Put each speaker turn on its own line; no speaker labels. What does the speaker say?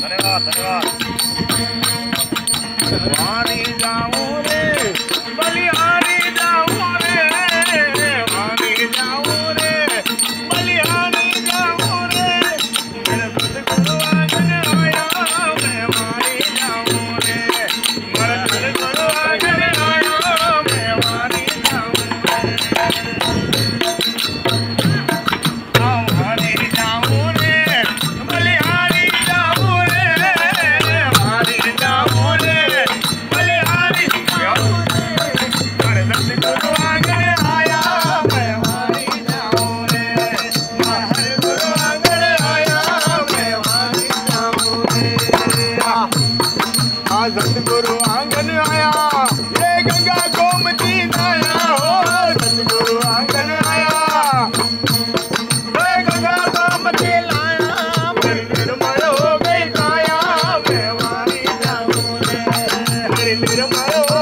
धन्यवाद धन्यवाद। वारी जाऊं रे बलिहारी जाऊं रे, वारी जाऊं रे बलिहारी जाऊं रे, मेरे सतगुरु आंगन आया मैं वारी जाऊं रे, मेरे सतगुरु आंगन आया मैं वारी जाऊं रे, वारी जाऊं रे बलिहारी जाऊं रे, वारी जाऊं रे बलिहारी जाऊं रे, मेरे सतगुरु आंगन आया मैं वारी जाऊं रे, मेरे गुरु आंगन आया मैं वारी जाऊं रे। सतगुरु आंगन आया ये गंगा गोमती आया हो, सतगुरु आंगन आया ये गंगा गोमती लाया, मेरी निर्मल हो गई काया मैं वारी जाऊं रे, मेरी निर्मल हो